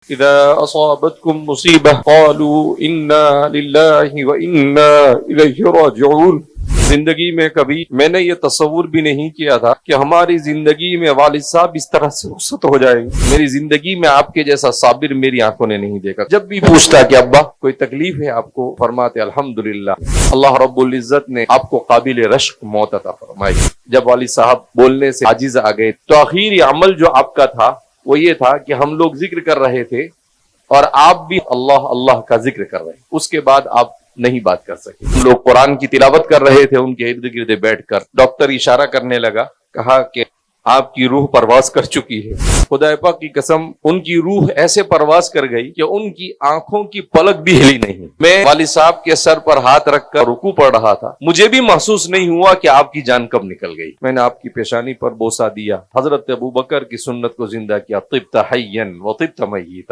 اذا اصابتكم مصیبہ قالوا انا للہ وانا الیہ راجعون۔ زندگی میں کبھی میں نے یہ تصور بھی نہیں کیا تھا کہ ہماری زندگی میں والد صاحب اس طرح سے رخصت ہو جائیں گے۔ میری زندگی میں آپ کے جیسا صابر میری آنکھوں نے نہیں دیکھا۔ جب بھی پوچھتا کہ ابا کوئی تکلیف ہے آپ کو، فرماتے الحمدللہ اللہ رب العزت نے آپ کو قابل رشک موت عطا فرمائی۔ جب والد صاحب بولنے سے عاجز آ گئے تو آخری عمل جو آپ کا تھا وہ یہ تھا کہ ہم لوگ ذکر کر رہے تھے اور آپ بھی اللہ اللہ کا ذکر کر رہے، اس کے بعد آپ نہیں بات کر سکے۔ ہم لوگ قرآن کی تلاوت کر رہے تھے ان کے ارد گرد بیٹھ کر، ڈاکٹر اشارہ کرنے لگا، کہا کہ آپ کی روح پرواز کر چکی ہے۔ خدا پاک کی قسم ان کی روح ایسے پرواز کر گئی کہ ان کی آنکھوں کی پلک بھی ہلی نہیں۔ میں والد صاحب کے سر پر ہاتھ رکھ کر رکوع پڑھ رہا تھا، مجھے بھی محسوس نہیں ہوا کہ آپ کی جان کب نکل گئی۔ میں نے آپ کی پیشانی پر بوسہ دیا، حضرت ابوبکر کی سنت کو زندہ کیا، طبت حیا وطبت میتا۔